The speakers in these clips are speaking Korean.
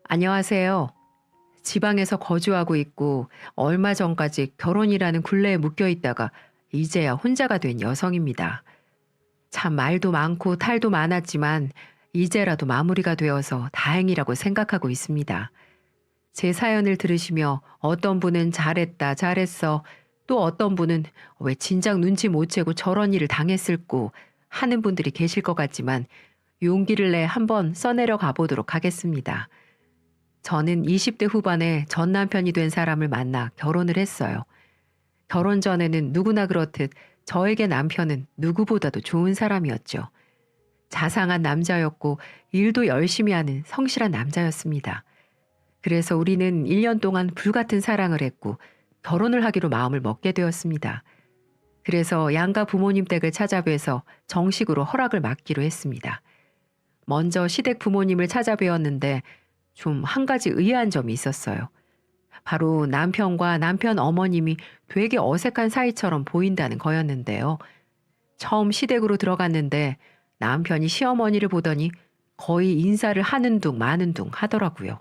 안녕하세요. 지방에서 거주하고 있고 얼마 전까지 결혼이라는 굴레에 묶여 있다가 이제야 혼자가 된 여성입니다. 참 말도 많고 탈도 많았지만 이제라도 마무리가 되어서 다행이라고 생각하고 있습니다. 제 사연을 들으시며 어떤 분은 잘했다, 잘했어. 또 어떤 분은 왜 진작 눈치 못 채고 저런 일을 당했을꼬 하는 분들이 계실 것 같지만 용기를 내 한번 써내려 가보도록 하겠습니다. 저는 20대 후반에 전 남편이 된 사람을 만나 결혼을 했어요. 결혼 전에는 누구나 그렇듯 저에게 남편은 누구보다도 좋은 사람이었죠. 자상한 남자였고 일도 열심히 하는 성실한 남자였습니다. 그래서 우리는 1년 동안 불같은 사랑을 했고 결혼을 하기로 마음을 먹게 되었습니다. 그래서 양가 부모님 댁을 찾아뵈서 정식으로 허락을 맡기로 했습니다. 먼저 시댁 부모님을 찾아뵈었는데 좀 한 가지 의아한 점이 있었어요. 바로 남편과 남편 어머님이 되게 어색한 사이처럼 보인다는 거였는데요. 처음 시댁으로 들어갔는데 남편이 시어머니를 보더니 거의 인사를 하는 둥 마는 둥 하더라고요.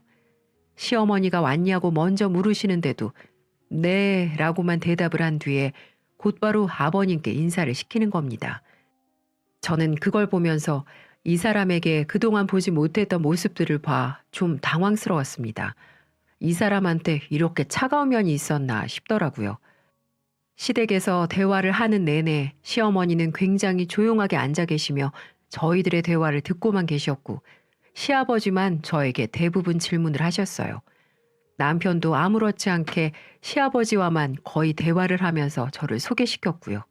시어머니가 왔냐고 먼저 물으시는데도 네 라고만 대답을 한 뒤에 곧바로 아버님께 인사를 시키는 겁니다. 저는 그걸 보면서 이 사람에게 그동안 보지 못했던 모습들을 봐 좀 당황스러웠습니다. 이 사람한테 이렇게 차가운 면이 있었나 싶더라고요. 시댁에서 대화를 하는 내내 시어머니는 굉장히 조용하게 앉아 계시며 저희들의 대화를 듣고만 계셨고 시아버지만 저에게 대부분 질문을 하셨어요. 남편도 아무렇지 않게 시아버지와만 거의 대화를 하면서 저를 소개시켰고요.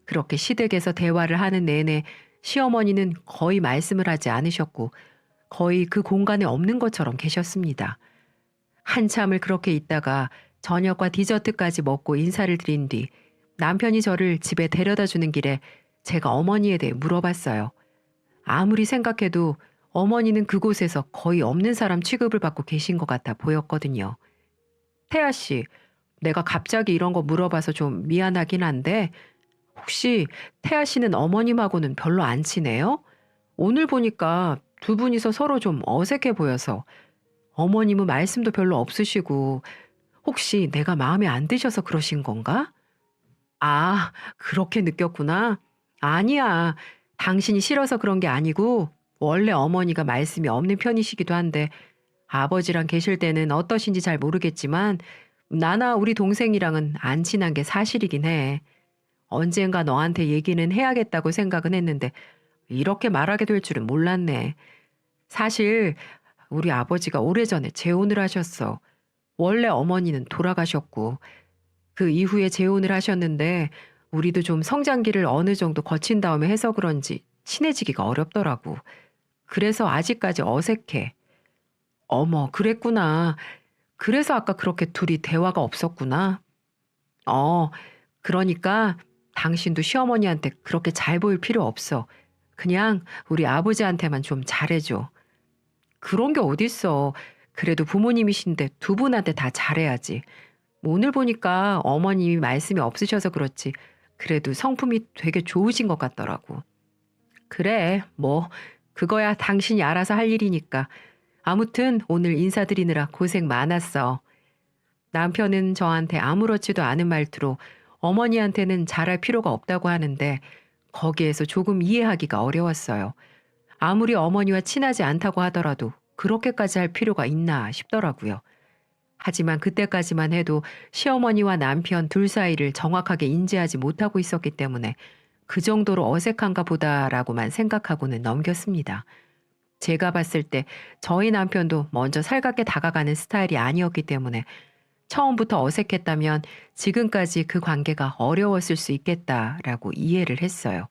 그렇게 시댁에서 대화를 하는 내내 시어머니는 거의 말씀을 하지 않으셨고 거의 그 공간에 없는 것처럼 계셨습니다. 한참을 그렇게 있다가 저녁과 디저트까지 먹고 인사를 드린 뒤 남편이 저를 집에 데려다 주는 길에 제가 어머니에 대해 물어봤어요. 아무리 생각해도 어머니는 그곳에서 거의 없는 사람 취급을 받고 계신 것 같아 보였거든요. 태아 씨, 내가 갑자기 이런 거 물어봐서 좀 미안하긴 한데 혹시 태아 씨는 어머님하고는 별로 안 친해요? 오늘 보니까 두 분이서 서로 좀 어색해 보여서 어머님은 말씀도 별로 없으시고 혹시 내가 마음에 안 드셔서 그러신 건가? 아, 그렇게 느꼈구나. 아니야. 당신이 싫어서 그런 게 아니고 원래 어머니가 말씀이 없는 편이시기도 한데 아버지랑 계실 때는 어떠신지 잘 모르겠지만 나나 우리 동생이랑은 안 친한 게 사실이긴 해. 언젠가 너한테 얘기는 해야겠다고 생각은 했는데 이렇게 말하게 될 줄은 몰랐네. 사실 우리 아버지가 오래전에 재혼을 하셨어. 원래 어머니는 돌아가셨고 그 이후에 재혼을 하셨는데 우리도 좀 성장기를 어느 정도 거친 다음에 해서 그런지 친해지기가 어렵더라고. 그래서 아직까지 어색해. 어머, 그랬구나. 그래서 아까 그렇게 둘이 대화가 없었구나. 어, 그러니까 당신도 시어머니한테 그렇게 잘 보일 필요 없어. 그냥 우리 아버지한테만 좀 잘해줘. 그런 게 어딨어. 그래도 부모님이신데 두 분한테 다 잘해야지. 오늘 보니까 어머님이 말씀이 없으셔서 그렇지. 그래도 성품이 되게 좋으신 것 같더라고. 그래, 뭐, 그거야 당신이 알아서 할 일이니까. 아무튼 오늘 인사드리느라 고생 많았어. 남편은 저한테 아무렇지도 않은 말투로 어머니한테는 잘할 필요가 없다고 하는데 거기에서 조금 이해하기가 어려웠어요. 아무리 어머니와 친하지 않다고 하더라도 그렇게까지 할 필요가 있나 싶더라고요. 하지만 그때까지만 해도 시어머니와 남편 둘 사이를 정확하게 인지하지 못하고 있었기 때문에 그 정도로 어색한가 보다라고만 생각하고는 넘겼습니다. 제가 봤을 때 저희 남편도 먼저 살갑게 다가가는 스타일이 아니었기 때문에 처음부터 어색했다면 지금까지 그 관계가 어려웠을 수 있겠다라고 이해를 했어요.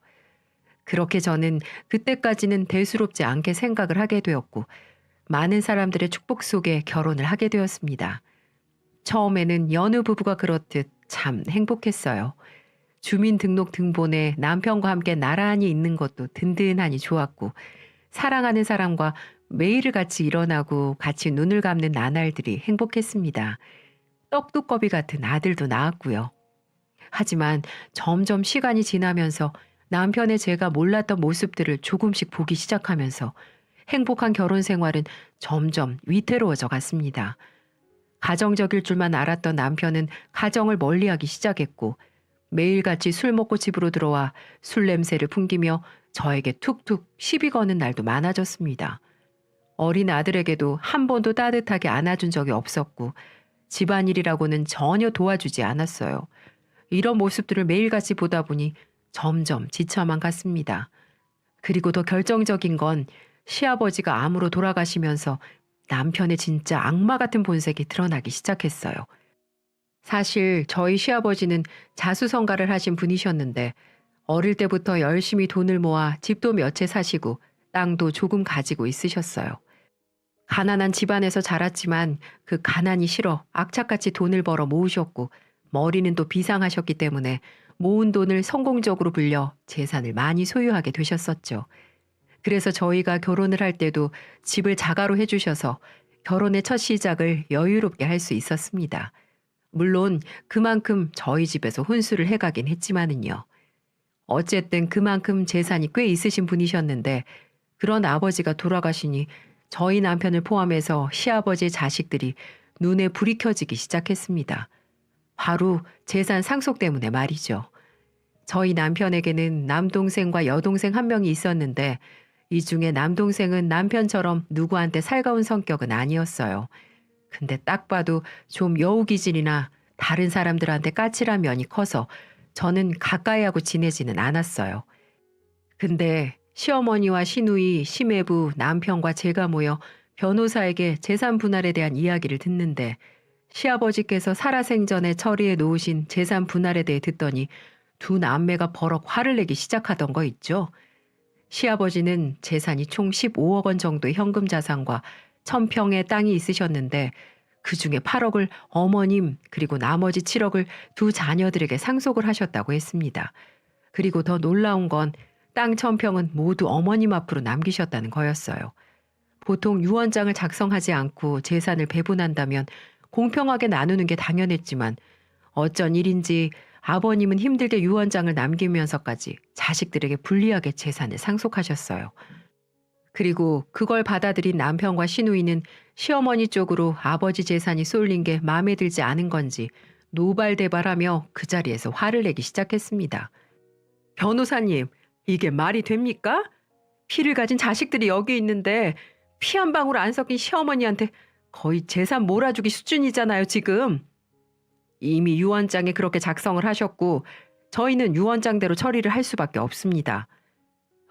그렇게 저는 그때까지는 대수롭지 않게 생각을 하게 되었고 많은 사람들의 축복 속에 결혼을 하게 되었습니다. 처음에는 여느 부부가 그렇듯 참 행복했어요. 주민등록등본에 남편과 함께 나란히 있는 것도 든든하니 좋았고 사랑하는 사람과 매일을 같이 일어나고 같이 눈을 감는 나날들이 행복했습니다. 떡두꺼비 같은 아들도 낳았고요. 하지만 점점 시간이 지나면서 남편의 제가 몰랐던 모습들을 조금씩 보기 시작하면서 행복한 결혼 생활은 점점 위태로워져 갔습니다. 가정적일 줄만 알았던 남편은 가정을 멀리하기 시작했고 매일같이 술 먹고 집으로 들어와 술 냄새를 풍기며 저에게 툭툭 시비 거는 날도 많아졌습니다. 어린 아들에게도 한 번도 따뜻하게 안아준 적이 없었고 집안일이라고는 전혀 도와주지 않았어요. 이런 모습들을 매일같이 보다 보니 점점 지쳐만 갔습니다. 그리고 더 결정적인 건 시아버지가 암으로 돌아가시면서 남편의 진짜 악마 같은 본색이 드러나기 시작했어요. 사실 저희 시아버지는 자수성가를 하신 분이셨는데 어릴 때부터 열심히 돈을 모아 집도 몇 채 사시고 땅도 조금 가지고 있으셨어요. 가난한 집안에서 자랐지만 그 가난이 싫어 악착같이 돈을 벌어 모으셨고 머리는 또 비상하셨기 때문에 모은 돈을 성공적으로 불려 재산을 많이 소유하게 되셨었죠. 그래서 저희가 결혼을 할 때도 집을 자가로 해주셔서 결혼의 첫 시작을 여유롭게 할 수 있었습니다. 물론 그만큼 저희 집에서 혼수를 해가긴 했지만은요. 어쨌든 그만큼 재산이 꽤 있으신 분이셨는데 그런 아버지가 돌아가시니 저희 남편을 포함해서 시아버지의 자식들이 눈에 불이 켜지기 시작했습니다. 바로 재산 상속 때문에 말이죠. 저희 남편에게는 남동생과 여동생 한 명이 있었는데 이 중에 남동생은 남편처럼 누구한테 살가운 성격은 아니었어요. 근데 딱 봐도 좀 여우기질이나 다른 사람들한테 까칠한 면이 커서 저는 가까이 하고 지내지는 않았어요. 근데 시어머니와 시누이, 시매부, 남편과 제가 모여 변호사에게 재산 분할에 대한 이야기를 듣는데 시아버지께서 살아생전에 처리해 놓으신 재산 분할에 대해 듣더니 두 남매가 버럭 화를 내기 시작하던 거 있죠. 시아버지는 재산이 총 15억 원 정도의 현금 자산과 1000평의 땅이 있으셨는데 그중에 8억을 어머님 그리고 나머지 7억을 두 자녀들에게 상속을 하셨다고 했습니다. 그리고 더 놀라운 건 땅 1000평은 모두 어머님 앞으로 남기셨다는 거였어요. 보통 유언장을 작성하지 않고 재산을 배분한다면 공평하게 나누는 게 당연했지만 어쩐 일인지 아버님은 힘들게 유언장을 남기면서까지 자식들에게 불리하게 재산을 상속하셨어요. 그리고 그걸 받아들인 남편과 시누이는 시어머니 쪽으로 아버지 재산이 쏠린 게 마음에 들지 않은 건지 노발대발하며 그 자리에서 화를 내기 시작했습니다. 변호사님, 이게 말이 됩니까? 피를 가진 자식들이 여기 있는데 피 한 방울 안 섞인 시어머니한테 거의 재산 몰아주기 수준이잖아요, 지금. 이미 유언장에 그렇게 작성을 하셨고 저희는 유언장대로 처리를 할 수밖에 없습니다.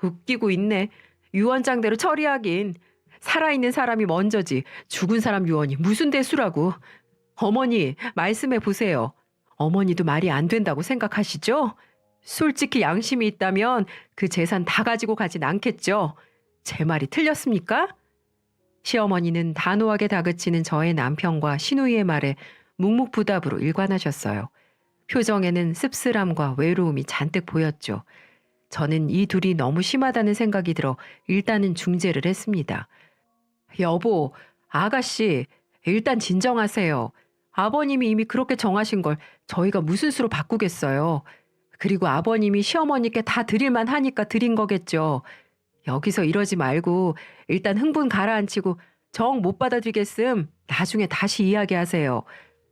웃기고 있네. 유언장대로 처리하긴. 살아있는 사람이 먼저지 죽은 사람 유언이 무슨 대수라고. 어머니 말씀해 보세요. 어머니도 말이 안 된다고 생각하시죠? 솔직히 양심이 있다면 그 재산 다 가지고 가진 않겠죠. 제 말이 틀렸습니까? 시어머니는 단호하게 다그치는 저의 남편과 시누이의 말에 묵묵부답으로 일관하셨어요. 표정에는 씁쓸함과 외로움이 잔뜩 보였죠. 저는 이 둘이 너무 심하다는 생각이 들어 일단은 중재를 했습니다. 여보, 아가씨, 일단 진정하세요. 아버님이 이미 그렇게 정하신 걸 저희가 무슨 수로 바꾸겠어요. 그리고 아버님이 시어머니께 다 드릴만 하니까 드린 거겠죠. 여기서 이러지 말고 일단 흥분 가라앉히고 정 못 받아들이겠음 나중에 다시 이야기하세요.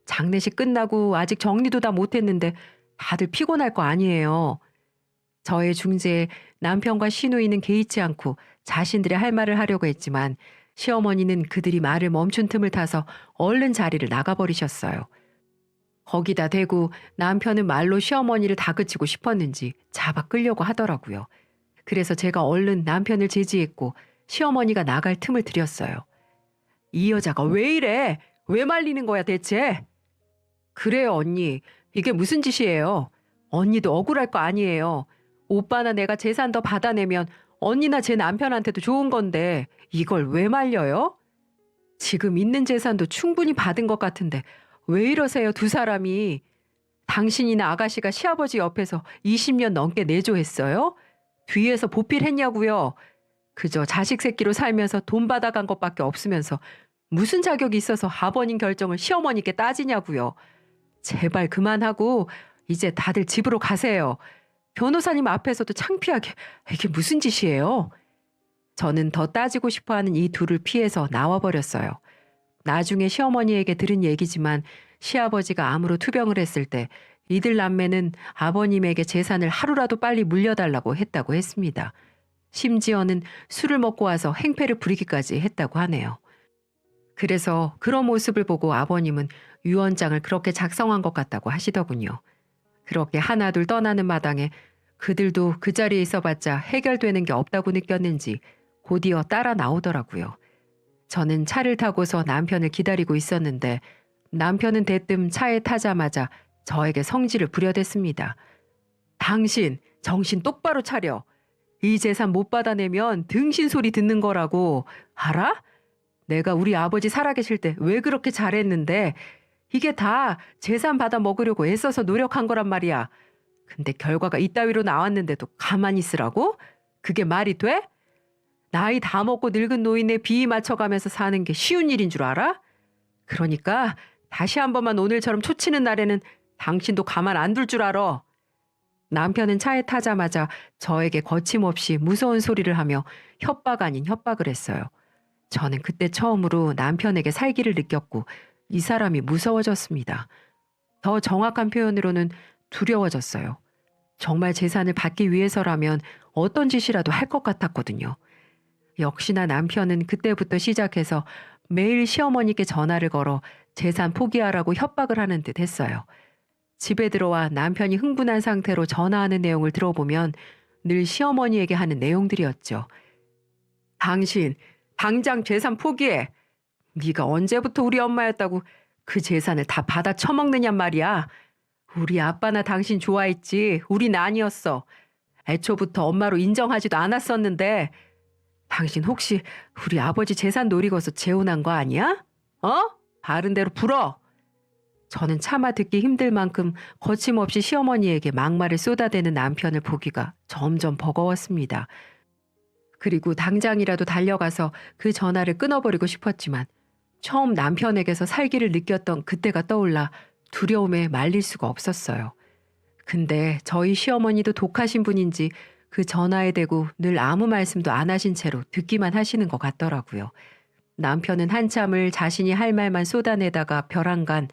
장례식 끝나고 아직 정리도 다 못했는데 다들 피곤할 거 아니에요. 저의 중재에 남편과 시누이는 개의치 않고 자신들의 할 말을 하려고 했지만 시어머니는 그들이 말을 멈춘 틈을 타서 얼른 자리를 나가버리셨어요. 거기다 대고 남편은 말로 시어머니를 다그치고 싶었는지 잡아 끌려고 하더라고요. 그래서 제가 얼른 남편을 제지했고 시어머니가 나갈 틈을 드렸어요. 이 여자가 왜 이래? 왜 말리는 거야 대체? 그래요 언니. 이게 무슨 짓이에요? 언니도 억울할 거 아니에요. 오빠나 내가 재산 더 받아내면 언니나 제 남편한테도 좋은 건데 이걸 왜 말려요? 지금 있는 재산도 충분히 받은 것 같은데 왜 이러세요 두 사람이? 당신이나 아가씨가 시아버지 옆에서 20년 넘게 내조했어요? 뒤에서 보필했냐고요? 그저 자식 새끼로 살면서 돈 받아간 것밖에 없으면서 무슨 자격이 있어서 아버님 결정을 시어머니께 따지냐고요? 제발 그만하고 이제 다들 집으로 가세요. 변호사님 앞에서도 창피하게 이게 무슨 짓이에요? 저는 더 따지고 싶어하는 이 둘을 피해서 나와버렸어요. 나중에 시어머니에게 들은 얘기지만 시아버지가 암으로 투병을 했을 때 이들 남매는 아버님에게 재산을 하루라도 빨리 물려달라고 했다고 했습니다. 심지어는 술을 먹고 와서 행패를 부리기까지 했다고 하네요. 그래서 그런 모습을 보고 아버님은 유언장을 그렇게 작성한 것 같다고 하시더군요. 그렇게 하나둘 떠나는 마당에 그들도 그 자리에 있어봤자 해결되는 게 없다고 느꼈는지 곧이어 따라 나오더라고요. 저는 차를 타고서 남편을 기다리고 있었는데 남편은 대뜸 차에 타자마자 저에게 성질을 부려댔습니다. 당신 정신 똑바로 차려. 이 재산 못 받아내면 등신 소리 듣는 거라고. 알아? 내가 우리 아버지 살아계실 때 왜 그렇게 잘했는데 이게 다 재산 받아 먹으려고 애써서 노력한 거란 말이야. 근데 결과가 이따위로 나왔는데도 가만히 있으라고? 그게 말이 돼? 나이 다 먹고 늙은 노인에 비위 맞춰가면서 사는 게 쉬운 일인 줄 알아? 그러니까 다시 한 번만 오늘처럼 초치는 날에는 당신도 가만 안 둘 줄 알아. 남편은 차에 타자마자 저에게 거침없이 무서운 소리를 하며 협박 아닌 협박을 했어요. 저는 그때 처음으로 남편에게 살기를 느꼈고 이 사람이 무서워졌습니다. 더 정확한 표현으로는 두려워졌어요. 정말 재산을 받기 위해서라면 어떤 짓이라도 할 것 같았거든요. 역시나 남편은 그때부터 시작해서 매일 시어머니께 전화를 걸어 재산 포기하라고 협박을 하는 듯 했어요. 집에 들어와 남편이 흥분한 상태로 전화하는 내용을 들어보면 늘 시어머니에게 하는 내용들이었죠. 당신 당장 재산 포기해. 네가 언제부터 우리 엄마였다고 그 재산을 다 받아 처먹느냔 말이야. 우리 아빠나 당신 좋아했지 우린 아니었어. 애초부터 엄마로 인정하지도 않았었는데 당신 혹시 우리 아버지 재산 노리고서 재혼한 거 아니야? 바른 대로 불어. 저는 차마 듣기 힘들 만큼 거침없이 시어머니에게 막말을 쏟아대는 남편을 보기가 점점 버거웠습니다. 그리고 당장이라도 달려가서 그 전화를 끊어버리고 싶었지만 처음 남편에게서 살기를 느꼈던 그때가 떠올라 두려움에 말릴 수가 없었어요. 근데 저희 시어머니도 독하신 분인지 그 전화에 대고 늘 아무 말씀도 안 하신 채로 듣기만 하시는 것 같더라고요. 남편은 한참을 자신이 할 말만 쏟아내다가 벼랑간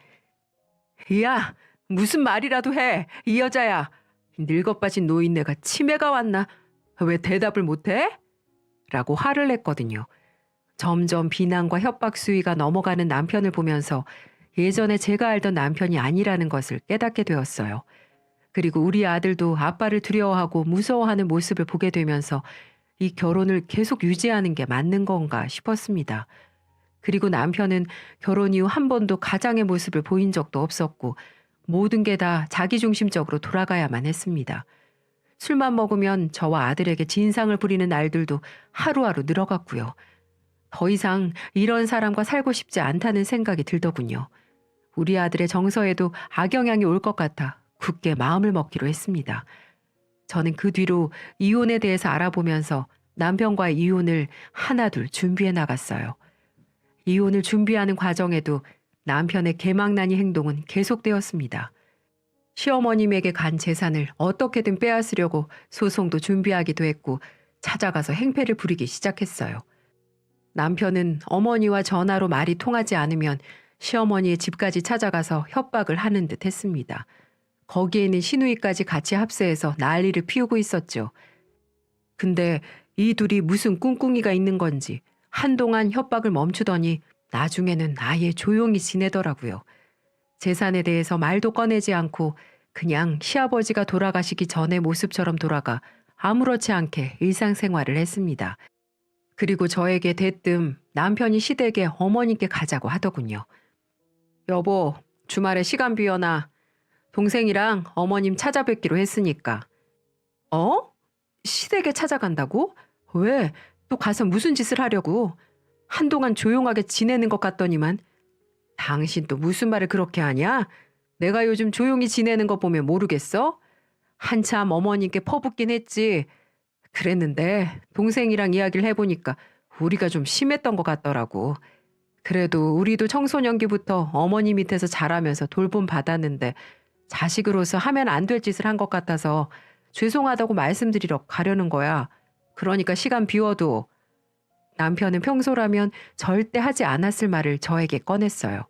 야, 무슨 말이라도 해. 이 여자야. 늙어빠진 노인네가 치매가 왔나? 왜 대답을 못해? 라고 화를 냈거든요. 점점 비난과 협박 수위가 넘어가는 남편을 보면서 예전에 제가 알던 남편이 아니라는 것을 깨닫게 되었어요. 그리고 우리 아들도 아빠를 두려워하고 무서워하는 모습을 보게 되면서 이 결혼을 계속 유지하는 게 맞는 건가 싶었습니다. 그리고 남편은 결혼 이후 한 번도 가장의 모습을 보인 적도 없었고 모든 게 다 자기중심적으로 돌아가야만 했습니다. 술만 먹으면 저와 아들에게 진상을 부리는 날들도 하루하루 늘어갔고요. 더 이상 이런 사람과 살고 싶지 않다는 생각이 들더군요. 우리 아들의 정서에도 악영향이 올 것 같아 굳게 마음을 먹기로 했습니다. 저는 그 뒤로 이혼에 대해서 알아보면서 남편과의 이혼을 하나둘 준비해 나갔어요. 이혼을 준비하는 과정에도 남편의 개망나니 행동은 계속되었습니다. 시어머님에게 간 재산을 어떻게든 빼앗으려고 소송도 준비하기도 했고 찾아가서 행패를 부리기 시작했어요. 남편은 어머니와 전화로 말이 통하지 않으면 시어머니의 집까지 찾아가서 협박을 하는 듯 했습니다. 거기에는 시누이까지 같이 합세해서 난리를 피우고 있었죠. 근데 이 둘이 무슨 꿍꿍이가 있는 건지 한동안 협박을 멈추더니 나중에는 아예 조용히 지내더라고요. 재산에 대해서 말도 꺼내지 않고 그냥 시아버지가 돌아가시기 전의 모습처럼 돌아가 아무렇지 않게 일상생활을 했습니다. 그리고 저에게 대뜸 남편이 시댁에 어머니께 가자고 하더군요. 여보, 주말에 시간 비워놔. 동생이랑 어머님 찾아뵙기로 했으니까. 시댁에 찾아간다고? 왜? 또 가서 무슨 짓을 하려고? 한동안 조용하게 지내는 것 같더니만. 당신 또 무슨 말을 그렇게 하냐? 내가 요즘 조용히 지내는 거 보면 모르겠어? 한참 어머님께 퍼붓긴 했지. 그랬는데 동생이랑 이야기를 해보니까 우리가 좀 심했던 것 같더라고. 그래도 우리도 청소년기부터 어머니 밑에서 자라면서 돌봄 받았는데 자식으로서 하면 안 될 짓을 한 것 같아서 죄송하다고 말씀드리러 가려는 거야. 그러니까 시간 비워도. 남편은 평소라면 절대 하지 않았을 말을 저에게 꺼냈어요.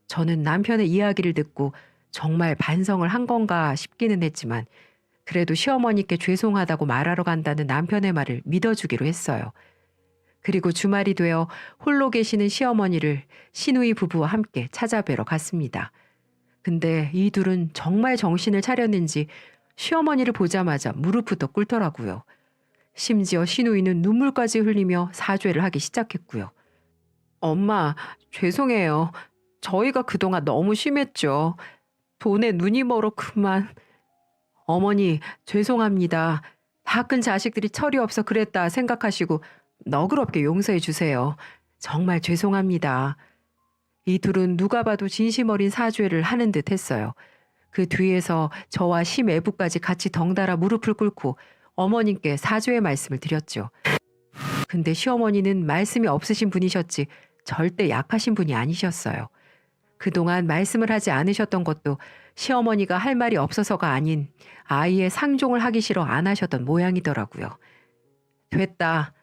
저는 남편의 이야기를 듣고 정말 반성을 한 건가 싶기는 했지만 그래도 시어머니께 죄송하다고 말하러 간다는 남편의 말을 믿어주기로 했어요. 그리고 주말이 되어 홀로 계시는 시어머니를 시누이 부부와 함께 찾아뵈러 갔습니다. 근데 이 둘은 정말 정신을 차렸는지 시어머니를 보자마자 무릎부터 꿇더라고요. 심지어 시누이는 눈물까지 흘리며 사죄를 하기 시작했고요. 엄마, 죄송해요. 저희가 그동안 너무 심했죠. 돈에 눈이 멀어 그만. 어머니, 죄송합니다. 다 큰 자식들이 철이 없어 그랬다 생각하시고 너그럽게 용서해 주세요. 정말 죄송합니다. 이 둘은 누가 봐도 진심 어린 사죄를 하는 듯 했어요. 그 뒤에서 저와 시매부까지 같이 덩달아 무릎을 꿇고 어머님께 사죄의 말씀을 드렸죠. 근데 시어머니는 말씀이 없으신 분이셨지 절대 약하신 분이 아니셨어요. 그동안 말씀을 하지 않으셨던 것도 시어머니가 할 말이 없어서가 아닌 아이의 상종을 하기 싫어 안 하셨던 모양이더라고요. 됐다.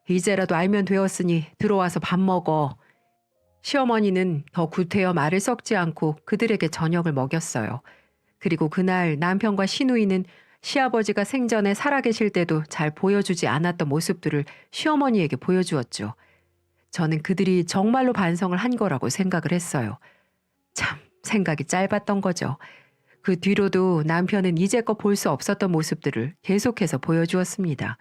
이제라도 알면 되었으니 들어와서 밥 먹어. 시어머니는 더 구태여 말을 섞지 않고 그들에게 저녁을 먹였어요. 그리고 그날 남편과 시누이는 시아버지가 생전에 살아계실 때도 잘 보여주지 않았던 모습들을 시어머니에게 보여주었죠. 저는 그들이 정말로 반성을 한 거라고 생각을 했어요. 참 생각이 짧았던 거죠. 그 뒤로도 남편은 이제껏 볼 수 없었던 모습들을 계속해서 보여주었습니다.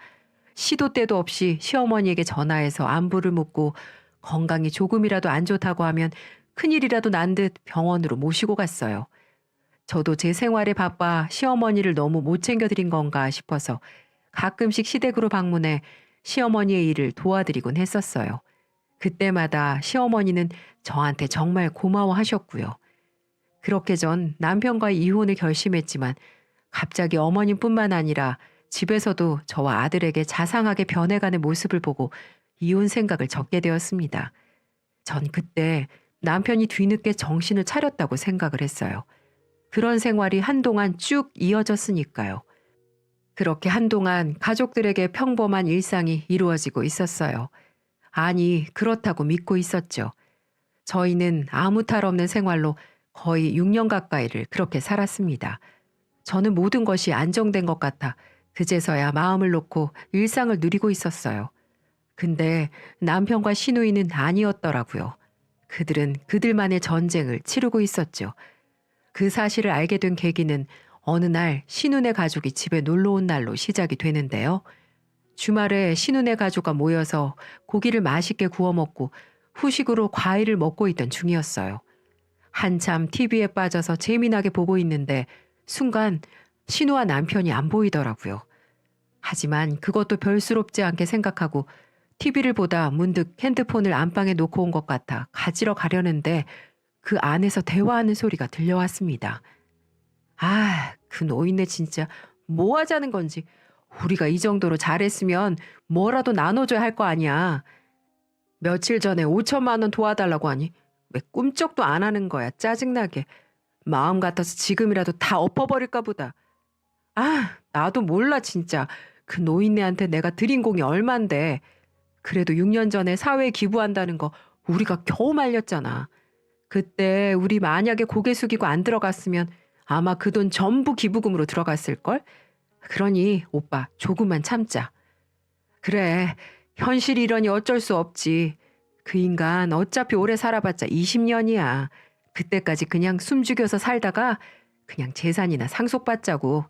시도 때도 없이 시어머니에게 전화해서 안부를 묻고 건강이 조금이라도 안 좋다고 하면 큰일이라도 난 듯 병원으로 모시고 갔어요. 저도 제 생활에 바빠 시어머니를 너무 못 챙겨드린 건가 싶어서 가끔씩 시댁으로 방문해 시어머니의 일을 도와드리곤 했었어요. 그때마다 시어머니는 저한테 정말 고마워하셨고요. 그렇게 전 남편과의 이혼을 결심했지만 갑자기 어머님뿐만 아니라 집에서도 저와 아들에게 자상하게 변해가는 모습을 보고 이혼 생각을 접게 되었습니다. 전 그때 남편이 뒤늦게 정신을 차렸다고 생각을 했어요. 그런 생활이 한동안 쭉 이어졌으니까요. 그렇게 한동안 가족들에게 평범한 일상이 이루어지고 있었어요. 아니, 그렇다고 믿고 있었죠. 저희는 아무 탈 없는 생활로 거의 6년 가까이를 그렇게 살았습니다. 저는 모든 것이 안정된 것 같아 그제서야 마음을 놓고 일상을 누리고 있었어요. 근데 남편과 시누이는 아니었더라고요. 그들은 그들만의 전쟁을 치르고 있었죠. 그 사실을 알게 된 계기는 어느 날 신우네 가족이 집에 놀러 온 날로 시작이 되는데요. 주말에 신우네 가족과 모여서 고기를 맛있게 구워 먹고 후식으로 과일을 먹고 있던 중이었어요. 한참 TV에 빠져서 재미나게 보고 있는데 순간 신우와 남편이 안 보이더라고요. 하지만 그것도 별스럽지 않게 생각하고 TV를 보다 문득 핸드폰을 안방에 놓고 온 것 같아 가지러 가려는데 그 안에서 대화하는 소리가 들려왔습니다. 아, 그 노인네 진짜 뭐 하자는 건지. 우리가 이 정도로 잘했으면 뭐라도 나눠줘야 할 거 아니야. 며칠 전에 5천만 원 도와달라고 하니 왜 꿈쩍도 안 하는 거야. 짜증나게. 마음 같아서 지금이라도 다 엎어버릴까 보다. 아, 나도 몰라 진짜. 그 노인네한테 내가 드린 공이 얼만데. 그래도 6년 전에 사회에 기부한다는 거 우리가 겨우 말렸잖아. 그때 우리 만약에 고개 숙이고 안 들어갔으면 아마 그 돈 전부 기부금으로 들어갔을걸? 그러니 오빠 조금만 참자. 그래, 현실이 이러니 어쩔 수 없지. 그 인간 어차피 오래 살아봤자 20년이야. 그때까지 그냥 숨죽여서 살다가 그냥 재산이나 상속받자고.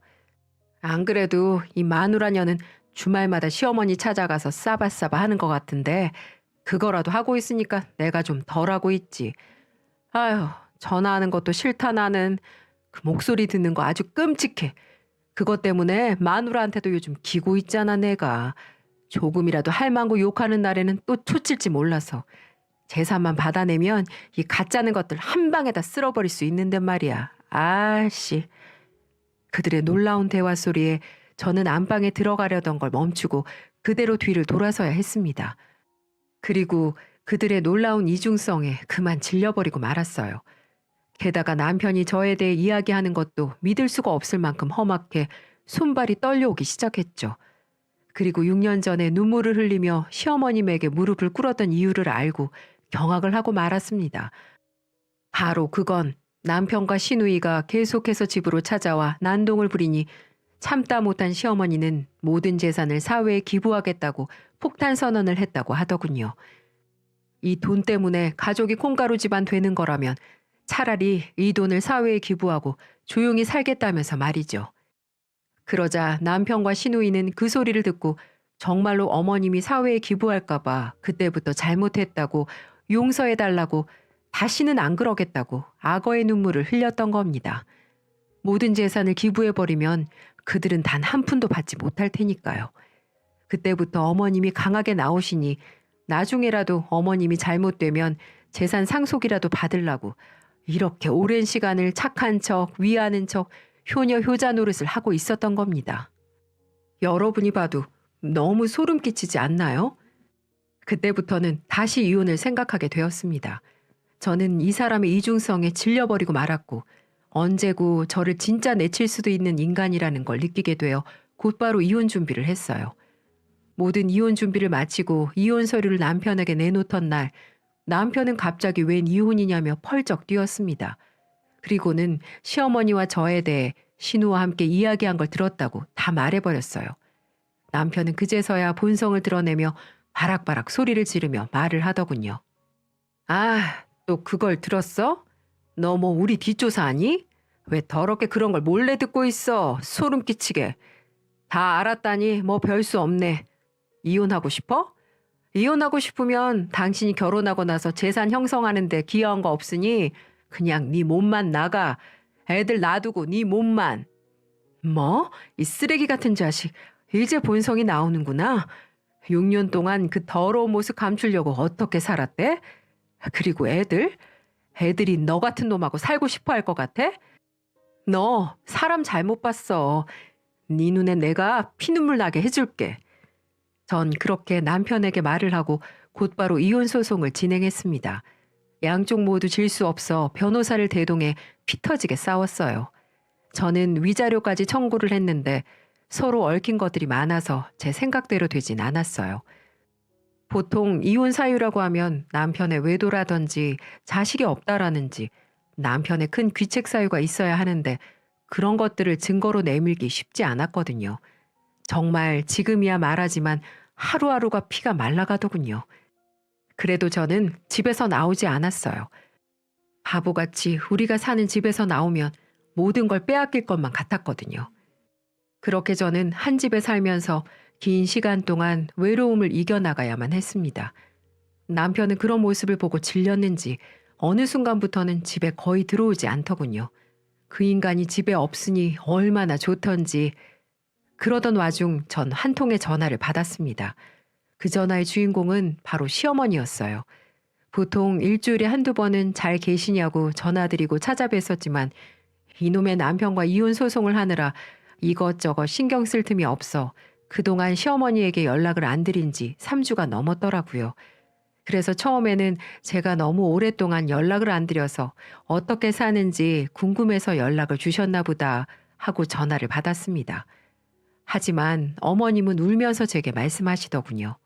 안 그래도 이 마누라녀는 주말마다 시어머니 찾아가서 싸바싸바 하는 것 같은데 그거라도 하고 있으니까 내가 좀 덜하고 있지. 아휴, 전화하는 것도 싫다 나는. 그 목소리 듣는 거 아주 끔찍해. 그것 때문에 마누라한테도 요즘 기고 있잖아 내가. 조금이라도 할망구 욕하는 날에는 또 초칠지 몰라서. 재산만 받아내면 이 가짜는 것들 한 방에다 쓸어버릴 수 있는데 말이야. 아씨. 그들의 놀라운 대화 소리에 저는 안방에 들어가려던 걸 멈추고 그대로 뒤를 돌아서야 했습니다. 그리고 그들의 놀라운 이중성에 그만 질려버리고 말았어요. 게다가 남편이 저에 대해 이야기하는 것도 믿을 수가 없을 만큼 험악해 손발이 떨려오기 시작했죠. 그리고 6년 전에 눈물을 흘리며 시어머님에게 무릎을 꿇었던 이유를 알고 경악을 하고 말았습니다. 바로 그건 남편과 시누이가 계속해서 집으로 찾아와 난동을 부리니 참다 못한 시어머니는 모든 재산을 사회에 기부하겠다고 폭탄 선언을 했다고 하더군요. 이 돈 때문에 가족이 콩가루 집안 되는 거라면 차라리 이 돈을 사회에 기부하고 조용히 살겠다면서 말이죠. 그러자 남편과 시누이는 그 소리를 듣고 정말로 어머님이 사회에 기부할까봐 그때부터 잘못했다고 용서해달라고 다시는 안 그러겠다고 악어의 눈물을 흘렸던 겁니다. 모든 재산을 기부해버리면 그들은 단 한 푼도 받지 못할 테니까요. 그때부터 어머님이 강하게 나오시니 나중에라도 어머님이 잘못되면 재산 상속이라도 받으려고 이렇게 오랜 시간을 착한 척, 위하는 척, 효녀 효자 노릇을 하고 있었던 겁니다. 여러분이 봐도 너무 소름 끼치지 않나요? 그때부터는 다시 이혼을 생각하게 되었습니다. 저는 이 사람의 이중성에 질려버리고 말았고 언제고 저를 진짜 내칠 수도 있는 인간이라는 걸 느끼게 되어 곧바로 이혼 준비를 했어요. 모든 이혼 준비를 마치고 이혼 서류를 남편에게 내놓던 날 남편은 갑자기 웬 이혼이냐며 펄쩍 뛰었습니다. 그리고는 시어머니와 저에 대해 신우와 함께 이야기한 걸 들었다고 다 말해버렸어요. 남편은 그제서야 본성을 드러내며 바락바락 소리를 지르며 말을 하더군요. 아, 또 그걸 들었어? 너 뭐 우리 뒷조사하니? 왜 더럽게 그런 걸 몰래 듣고 있어? 소름 끼치게. 다 알았다니 뭐 별 수 없네. 이혼하고 싶어? 이혼하고 싶으면 당신이 결혼하고 나서 재산 형성하는데 기여한 거 없으니 그냥 네 몸만 나가. 애들 놔두고 네 몸만. 뭐? 이 쓰레기 같은 자식. 이제 본성이 나오는구나. 6년 동안 그 더러운 모습 감추려고 어떻게 살았대? 그리고 애들? 애들이 너 같은 놈하고 살고 싶어 할 것 같아? 너 사람 잘못 봤어. 네 눈에 내가 피눈물 나게 해줄게. 전 그렇게 남편에게 말을 하고 곧바로 이혼 소송을 진행했습니다. 양쪽 모두 질 수 없어 변호사를 대동해 피 터지게 싸웠어요. 저는 위자료까지 청구를 했는데 서로 얽힌 것들이 많아서 제 생각대로 되진 않았어요. 보통 이혼 사유라고 하면 남편의 외도라든지 자식이 없다라는지 남편의 큰 귀책 사유가 있어야 하는데 그런 것들을 증거로 내밀기 쉽지 않았거든요. 정말 지금이야 말하지만 하루하루가 피가 말라가더군요. 그래도 저는 집에서 나오지 않았어요. 바보같이 우리가 사는 집에서 나오면 모든 걸 빼앗길 것만 같았거든요. 그렇게 저는 한 집에 살면서 긴 시간 동안 외로움을 이겨나가야만 했습니다. 남편은 그런 모습을 보고 질렸는지 어느 순간부터는 집에 거의 들어오지 않더군요. 그 인간이 집에 없으니 얼마나 좋던지. 그러던 와중 전 한 통의 전화를 받았습니다. 그 전화의 주인공은 바로 시어머니였어요. 보통 일주일에 한두 번은 잘 계시냐고 전화드리고 찾아뵀었지만 이놈의 남편과 이혼 소송을 하느라 이것저것 신경 쓸 틈이 없어 그동안 시어머니에게 연락을 안 드린 지 3주가 넘었더라고요. 그래서 처음에는 제가 너무 오랫동안 연락을 안 드려서 어떻게 사는지 궁금해서 연락을 주셨나 보다 하고 전화를 받았습니다. 하지만 어머님은 울면서 제게 말씀하시더군요.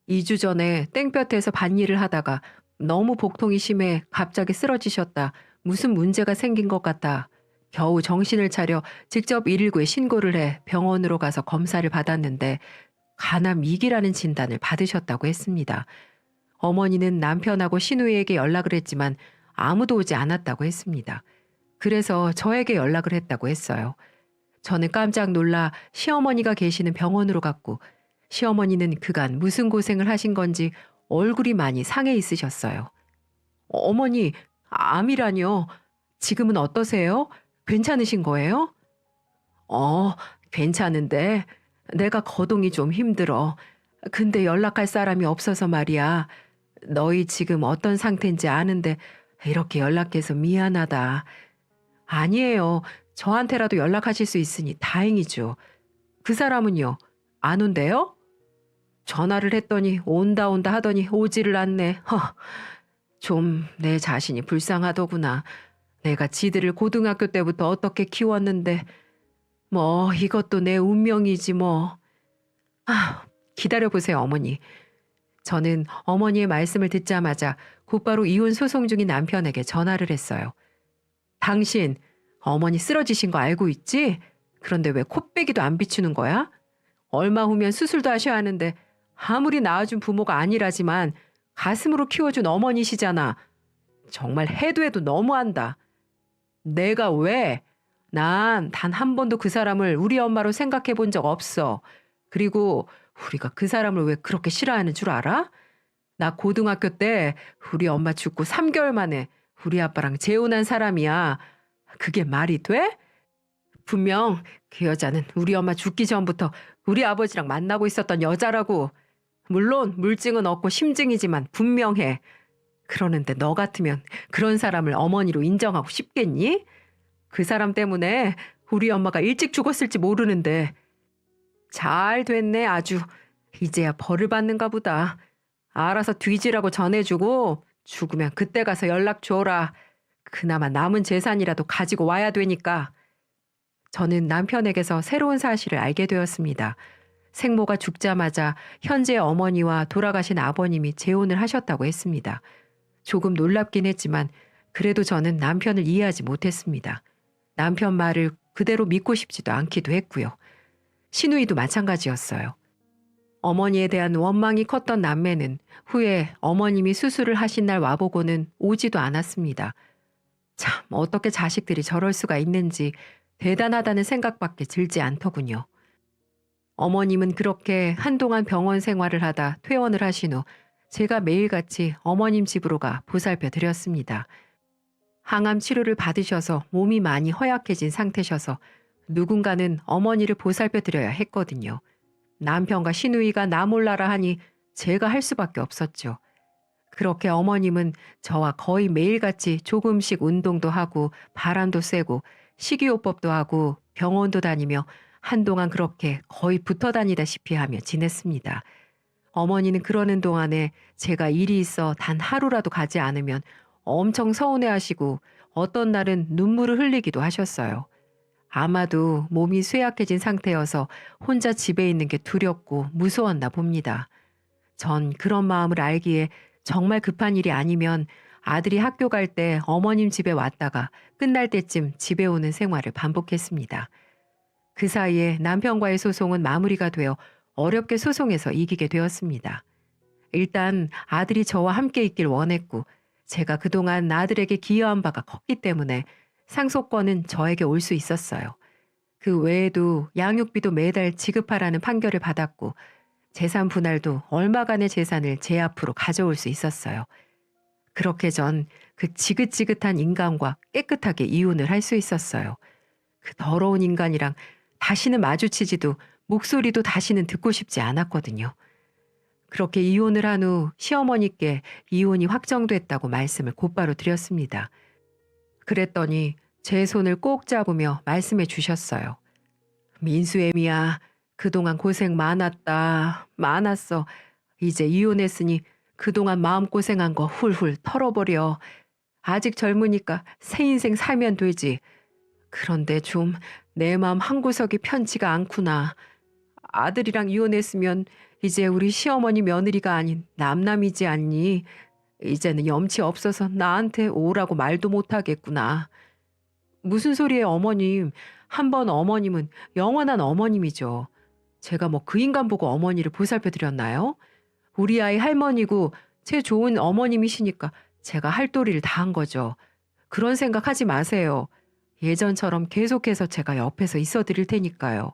2주 전에 땡볕에서 밭일을 하다가 너무 복통이 심해 갑자기 쓰러지셨다. 무슨 문제가 생긴 것 같아. 겨우 정신을 차려 직접 119에 신고를 해 병원으로 가서 검사를 받았는데 간암 2기라는 진단을 받으셨다고 했습니다. 어머니는 남편하고 시누이에게 연락을 했지만 아무도 오지 않았다고 했습니다. 그래서 저에게 연락을 했다고 했어요. 저는 깜짝 놀라 시어머니가 계시는 병원으로 갔고 시어머니는 그간 무슨 고생을 하신 건지 얼굴이 많이 상해 있으셨어요. 어머니, 암이라뇨? 지금은 어떠세요? 괜찮으신 거예요? 괜찮은데 내가 거동이 좀 힘들어. 근데 연락할 사람이 없어서 말이야. 너희 지금 어떤 상태인지 아는데 이렇게 연락해서 미안하다. 아니에요. 저한테라도 연락하실 수 있으니 다행이죠. 그 사람은요? 안 온대요? 전화를 했더니 온다 하더니 오지를 않네. 좀 내 자신이 불쌍하더구나. 내가 지들을 고등학교 때부터 어떻게 키웠는데 뭐 이것도 내 운명이지 뭐. 아, 기다려보세요, 어머니. 저는 어머니의 말씀을 듣자마자 곧바로 이혼 소송 중인 남편에게 전화를 했어요. 당신, 어머니 쓰러지신 거 알고 있지? 그런데 왜 코빼기도 안 비추는 거야? 얼마 후면 수술도 하셔야 하는데 아무리 낳아준 부모가 아니라지만 가슴으로 키워준 어머니시잖아. 정말 해도 해도 너무한다. 내가 왜? 난 단 한 번도 그 사람을 우리 엄마로 생각해 본 적 없어. 그리고 우리가 그 사람을 왜 그렇게 싫어하는 줄 알아? 나 고등학교 때 우리 엄마 죽고 3개월 만에 우리 아빠랑 재혼한 사람이야. 그게 말이 돼? 분명 그 여자는 우리 엄마 죽기 전부터 우리 아버지랑 만나고 있었던 여자라고. 물론 물증은 없고 심증이지만 분명해. 그러는데 너 같으면 그런 사람을 어머니로 인정하고 싶겠니? 그 사람 때문에 우리 엄마가 일찍 죽었을지 모르는데. 잘 됐네, 아주. 이제야 벌을 받는가 보다. 알아서 뒤지라고 전해주고 죽으면 그때 가서 연락 줘라. 그나마 남은 재산이라도 가지고 와야 되니까. 저는 남편에게서 새로운 사실을 알게 되었습니다. 생모가 죽자마자 현재 어머니와 돌아가신 아버님이 재혼을 하셨다고 했습니다. 조금 놀랍긴 했지만 그래도 저는 남편을 이해하지 못했습니다. 남편 말을 그대로 믿고 싶지도 않기도 했고요. 시누이도 마찬가지였어요. 어머니에 대한 원망이 컸던 남매는 후에 어머님이 수술을 하신 날 와보고는 오지도 않았습니다. 참, 어떻게 자식들이 저럴 수가 있는지 대단하다는 생각밖에 들지 않더군요. 어머님은 그렇게 한동안 병원 생활을 하다 퇴원을 하신 후 제가 매일같이 어머님 집으로 가 보살펴 드렸습니다. 항암 치료를 받으셔서 몸이 많이 허약해진 상태셔서 누군가는 어머니를 보살펴 드려야 했거든요. 남편과 시누이가 나 몰라라 하니 제가 할 수밖에 없었죠. 그렇게 어머님은 저와 거의 매일같이 조금씩 운동도 하고 바람도 쐬고 식이요법도 하고 병원도 다니며 한동안 그렇게 거의 붙어 다니다시피 하며 지냈습니다. 어머니는 그러는 동안에 제가 일이 있어 단 하루라도 가지 않으면 엄청 서운해하시고 어떤 날은 눈물을 흘리기도 하셨어요. 아마도 몸이 쇠약해진 상태여서 혼자 집에 있는 게 두렵고 무서웠나 봅니다. 전 그런 마음을 알기에 정말 급한 일이 아니면 아들이 학교 갈 때 어머님 집에 왔다가 끝날 때쯤 집에 오는 생활을 반복했습니다. 그 사이에 남편과의 소송은 마무리가 되어 어렵게 소송에서 이기게 되었습니다. 일단 아들이 저와 함께 있길 원했고 제가 그동안 아들에게 기여한 바가 컸기 때문에 상속권은 저에게 올 수 있었어요. 그 외에도 양육비도 매달 지급하라는 판결을 받았고 재산 분할도 얼마간의 재산을 제 앞으로 가져올 수 있었어요. 그렇게 전 그 지긋지긋한 인간과 깨끗하게 이혼을 할 수 있었어요. 그 더러운 인간이랑 다시는 마주치지도 목소리도 다시는 듣고 싶지 않았거든요. 그렇게 이혼을 한 후 시어머니께 이혼이 확정됐다고 말씀을 곧바로 드렸습니다. 그랬더니 제 손을 꼭 잡으며 말씀해 주셨어요. 민수애미야, 그동안 고생 많았다. 많았어. 이제 이혼했으니 그동안 마음고생한 거 훌훌 털어버려. 아직 젊으니까 새 인생 살면 되지. 그런데 좀 내 마음 한구석이 편치가 않구나. 아들이랑 이혼했으면 이제 우리 시어머니 며느리가 아닌 남남이지 않니? 이제는 염치 없어서 나한테 오라고 말도 못하겠구나. 무슨 소리예요, 어머님. 한 번 어머님은 영원한 어머님이죠. 제가 뭐 그 인간 보고 어머니를 보살펴 드렸나요? 우리 아이 할머니고 제 좋은 어머님이시니까 제가 할 도리를 다 한 거죠. 그런 생각하지 마세요. 예전처럼 계속해서 제가 옆에서 있어 드릴 테니까요.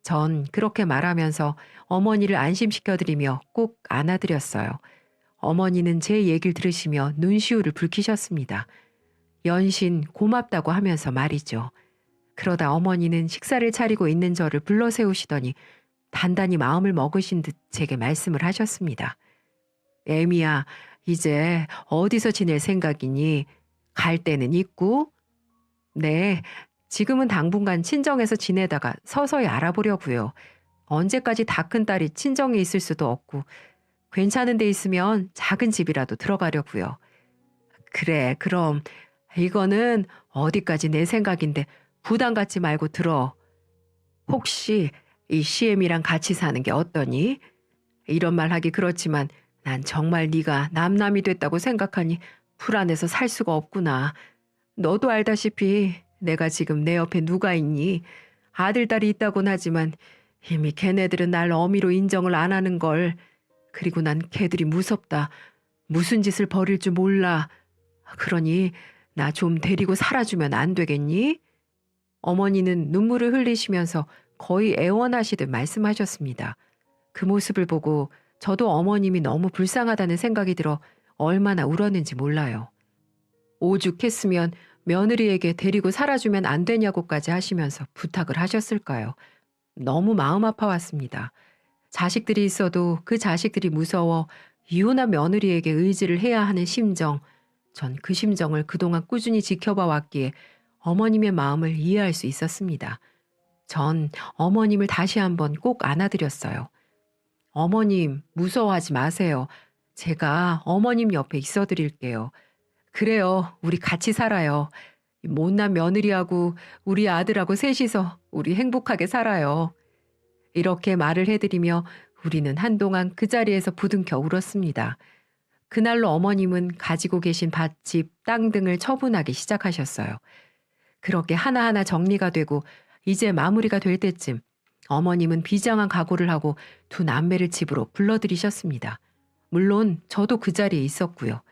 전 그렇게 말하면서 어머니를 안심시켜드리며 꼭 안아드렸어요. 어머니는 제 얘기를 들으시며 눈시울을 붉히셨습니다. 연신 고맙다고 하면서 말이죠. 그러다 어머니는 식사를 차리고 있는 저를 불러 세우시더니 단단히 마음을 먹으신 듯 제게 말씀을 하셨습니다. 애미야, 이제 어디서 지낼 생각이니? 갈 때는 있고? 네, 지금은 당분간 친정에서 지내다가 서서히 알아보려고요. 언제까지 다 큰 딸이 친정에 있을 수도 없고 괜찮은 데 있으면 작은 집이라도 들어가려고요. 그래, 그럼 이거는 어디까지 내 생각인데 부담 갖지 말고 들어. 혹시 이 CM이랑 같이 사는 게 어떠니? 이런 말 하기 그렇지만 난 정말 네가 남남이 됐다고 생각하니 불안해서 살 수가 없구나. 너도 알다시피 내가 지금 내 옆에 누가 있니? 아들, 딸이 있다곤 하지만 이미 걔네들은 날 어미로 인정을 안 하는 걸. 그리고 난 걔들이 무섭다. 무슨 짓을 벌일 줄 몰라. 그러니 나 좀 데리고 살아주면 안 되겠니? 어머니는 눈물을 흘리시면서 거의 애원하시듯 말씀하셨습니다. 그 모습을 보고 저도 어머님이 너무 불쌍하다는 생각이 들어 얼마나 울었는지 몰라요. 오죽했으면 며느리에게 데리고 살아주면 안 되냐고까지 하시면서 부탁을 하셨을까요? 너무 마음 아파왔습니다. 자식들이 있어도 그 자식들이 무서워 이혼한 며느리에게 의지를 해야 하는 심정, 전 그 심정을 그동안 꾸준히 지켜봐 왔기에 어머님의 마음을 이해할 수 있었습니다. 전 어머님을 다시 한번 꼭 안아드렸어요. 어머님, 무서워하지 마세요. 제가 어머님 옆에 있어 드릴게요. 그래요, 우리 같이 살아요. 이 못난 며느리하고 우리 아들하고 셋이서 우리 행복하게 살아요. 이렇게 말을 해드리며 우리는 한동안 그 자리에서 부둥켜 울었습니다. 그날로 어머님은 가지고 계신 밭집, 땅 등을 처분하기 시작하셨어요. 그렇게 하나하나 정리가 되고 이제 마무리가 될 때쯤 어머님은 비장한 각오를 하고 두 남매를 집으로 불러들이셨습니다. 물론 저도 그 자리에 있었고요.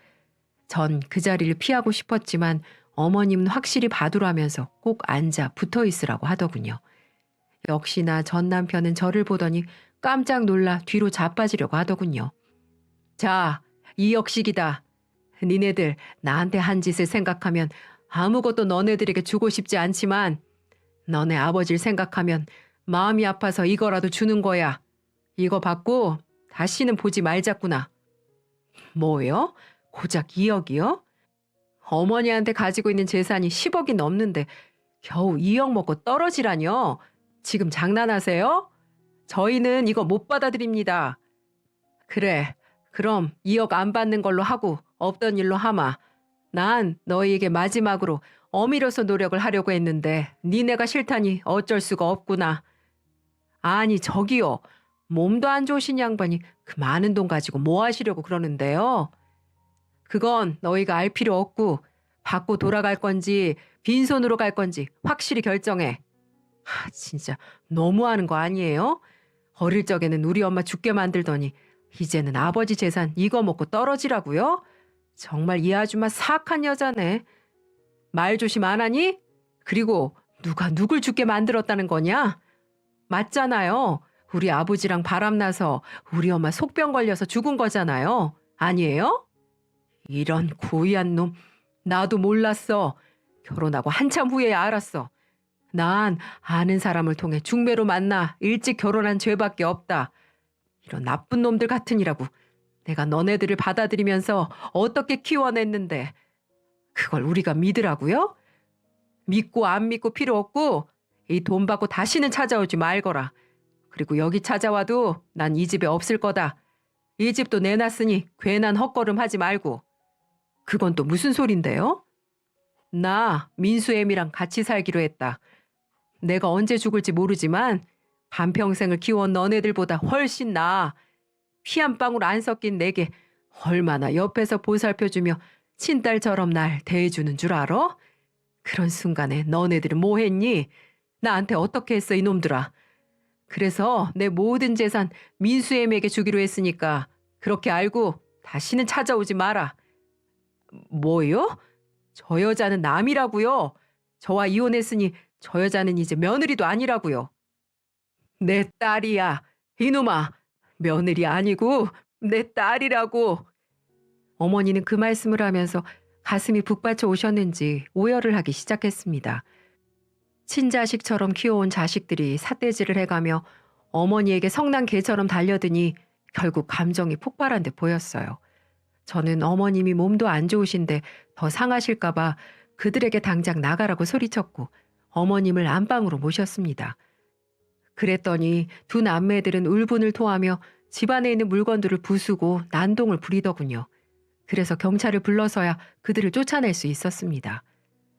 전 그 자리를 피하고 싶었지만 어머님은 확실히 봐두라면서 꼭 앉아 붙어 있으라고 하더군요. 역시나 전 남편은 저를 보더니 깜짝 놀라 뒤로 자빠지려고 하더군요. 자, 이 역식이다. 니네들 나한테 한 짓을 생각하면 아무것도 너네들에게 주고 싶지 않지만 너네 아버지를 생각하면 마음이 아파서 이거라도 주는 거야. 이거 받고 다시는 보지 말자꾸나. 뭐요? 고작 2억이요? 어머니한테 가지고 있는 재산이 10억이 넘는데 겨우 2억 먹고 떨어지라뇨? 지금 장난하세요? 저희는 이거 못 받아들입니다. 그래, 그럼 2억 안 받는 걸로 하고 없던 일로 하마. 난 너희에게 마지막으로 어미로서 노력을 하려고 했는데 니네가 싫다니 어쩔 수가 없구나. 아니 저기요. 몸도 안 좋으신 양반이 그 많은 돈 가지고 뭐 하시려고 그러는데요? 그건 너희가 알 필요 없고 받고 돌아갈 건지 빈손으로 갈 건지 확실히 결정해. 진짜 너무하는 거 아니에요? 어릴 적에는 우리 엄마 죽게 만들더니 이제는 아버지 재산 이거 먹고 떨어지라고요? 정말 이 아줌마 사악한 여자네. 말 조심 안 하니? 그리고 누가 누굴 죽게 만들었다는 거냐? 맞잖아요. 우리 아버지랑 바람나서 우리 엄마 속병 걸려서 죽은 거잖아요. 아니에요? 이런 고의한 놈. 나도 몰랐어. 결혼하고 한참 후에야 알았어. 난 아는 사람을 통해 중매로 만나 일찍 결혼한 죄밖에 없다. 이런 나쁜 놈들 같으니라고 내가 너네들을 받아들이면서 어떻게 키워냈는데 그걸 우리가 믿으라고요? 믿고 안 믿고 필요 없고 이 돈 받고 다시는 찾아오지 말거라. 그리고 여기 찾아와도 난 이 집에 없을 거다. 이 집도 내놨으니 괜한 헛걸음 하지 말고. 그건 또 무슨 소린데요? 나 민수애미랑 같이 살기로 했다. 내가 언제 죽을지 모르지만 반평생을 키워온 너네들보다 훨씬 나아. 피 한 방울 안 섞인 내게 얼마나 옆에서 보살펴주며 친딸처럼 날 대해주는 줄 알아? 그런 순간에 너네들은 뭐 했니? 나한테 어떻게 했어 이놈들아. 그래서 내 모든 재산 민수애미에게 주기로 했으니까 그렇게 알고 다시는 찾아오지 마라. 뭐요? 저 여자는 남이라고요. 저와 이혼했으니 저 여자는 이제 며느리도 아니라고요. 내 딸이야. 이놈아. 며느리 아니고 내 딸이라고. 어머니는 그 말씀을 하면서 가슴이 북받쳐 오셨는지 오열을 하기 시작했습니다. 친자식처럼 키워온 자식들이 삿대질을 해가며 어머니에게 성난 개처럼 달려드니 결국 감정이 폭발한 듯 보였어요. 저는 어머님이 몸도 안 좋으신데 더 상하실까 봐 그들에게 당장 나가라고 소리쳤고 어머님을 안방으로 모셨습니다. 그랬더니 두 남매들은 울분을 토하며 집안에 있는 물건들을 부수고 난동을 부리더군요. 그래서 경찰을 불러서야 그들을 쫓아낼 수 있었습니다.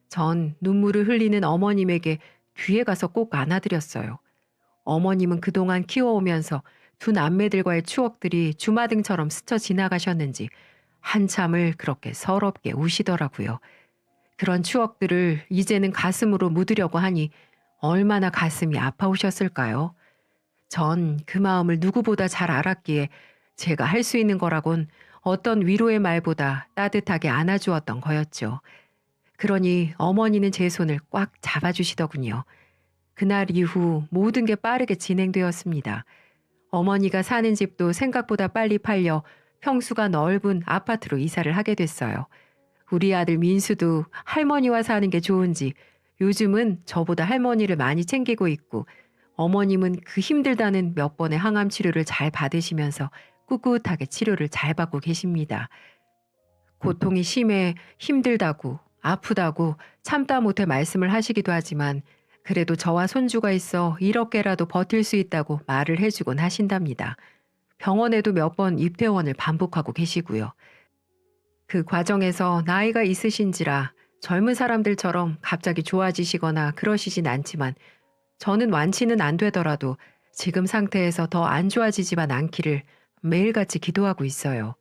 전 눈물을 흘리는 어머님에게 뒤에 가서 꼭 안아드렸어요. 어머님은 그동안 키워오면서 두 남매들과의 추억들이 주마등처럼 스쳐 지나가셨는지 한참을 그렇게 서럽게 우시더라고요. 그런 추억들을 이제는 가슴으로 묻으려고 하니 얼마나 가슴이 아파오셨을까요? 전 그 마음을 누구보다 잘 알았기에 제가 할 수 있는 거라곤 어떤 위로의 말보다 따뜻하게 안아주었던 거였죠. 그러니 어머니는 제 손을 꽉 잡아주시더군요. 그날 이후 모든 게 빠르게 진행되었습니다. 어머니가 사는 집도 생각보다 빨리 팔려 평수가 넓은 아파트로 이사를 하게 됐어요. 우리 아들 민수도 할머니와 사는 게 좋은지 요즘은 저보다 할머니를 많이 챙기고 있고, 어머님은 그 힘들다는 몇 번의 항암 치료를 잘 받으시면서 꿋꿋하게 치료를 잘 받고 계십니다. 고통이 심해 힘들다고 아프다고 참다 못해 말씀을 하시기도 하지만 그래도 저와 손주가 있어 이렇게라도 버틸 수 있다고 말을 해주곤 하신답니다. 병원에도 몇 번 입퇴원을 반복하고 계시고요. 그 과정에서 나이가 있으신지라 젊은 사람들처럼 갑자기 좋아지시거나 그러시진 않지만 저는 완치는 안 되더라도 지금 상태에서 더 안 좋아지지만 않기를 매일같이 기도하고 있어요.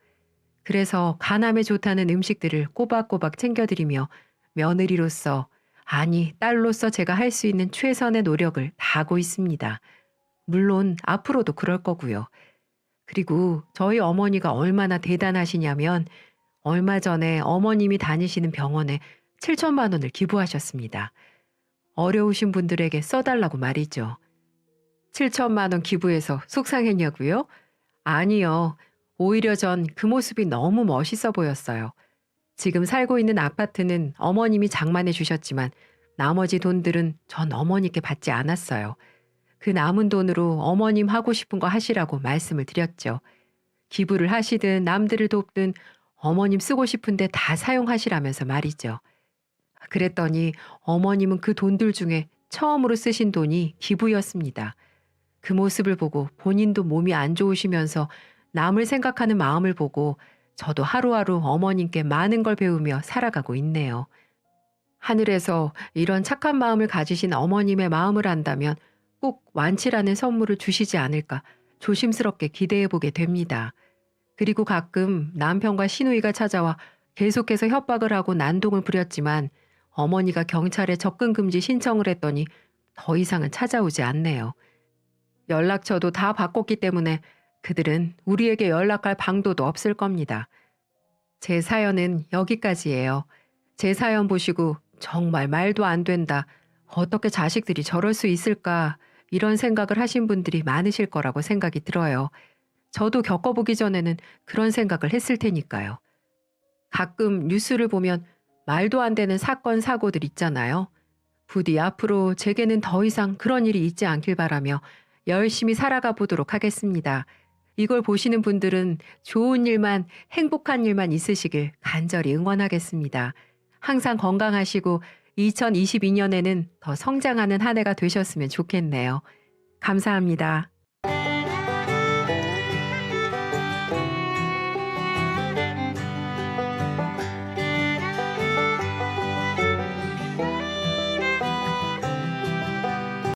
그래서 간암에 좋다는 음식들을 꼬박꼬박 챙겨드리며 며느리로서, 아니 딸로서 제가 할 수 있는 최선의 노력을 다하고 있습니다. 물론 앞으로도 그럴 거고요. 그리고 저희 어머니가 얼마나 대단하시냐면 얼마 전에 어머님이 다니시는 병원에 7천만 원을 기부하셨습니다. 어려우신 분들에게 써달라고 말이죠. 7천만 원 기부해서 속상했냐고요? 아니요. 오히려 전 그 모습이 너무 멋있어 보였어요. 지금 살고 있는 아파트는 어머님이 장만해 주셨지만 나머지 돈들은 전 어머니께 받지 않았어요. 그 남은 돈으로 어머님 하고 싶은 거 하시라고 말씀을 드렸죠. 기부를 하시든 남들을 돕든 어머님 쓰고 싶은데 다 사용하시라면서 말이죠. 그랬더니 어머님은 그 돈들 중에 처음으로 쓰신 돈이 기부였습니다. 그 모습을 보고 본인도 몸이 안 좋으시면서 남을 생각하는 마음을 보고 저도 하루하루 어머님께 많은 걸 배우며 살아가고 있네요. 하늘에서 이런 착한 마음을 가지신 어머님의 마음을 안다면 꼭 완치라는 선물을 주시지 않을까 조심스럽게 기대해 보게 됩니다. 그리고 가끔 남편과 시누이가 찾아와 계속해서 협박을 하고 난동을 부렸지만 어머니가 경찰에 접근 금지 신청을 했더니 더 이상은 찾아오지 않네요. 연락처도 다 바꿨기 때문에 그들은 우리에게 연락할 방도도 없을 겁니다. 제 사연은 여기까지예요. 제 사연 보시고 정말 말도 안 된다, 어떻게 자식들이 저럴 수 있을까, 이런 생각을 하신 분들이 많으실 거라고 생각이 들어요. 저도 겪어보기 전에는 그런 생각을 했을 테니까요. 가끔 뉴스를 보면 말도 안 되는 사건, 사고들 있잖아요. 부디 앞으로 제게는 더 이상 그런 일이 있지 않길 바라며 열심히 살아가 보도록 하겠습니다. 이걸 보시는 분들은 좋은 일만, 행복한 일만 있으시길 간절히 응원하겠습니다. 항상 건강하시고 2022년에는 더 성장하는 한 해가 되셨으면 좋겠네요. 감사합니다.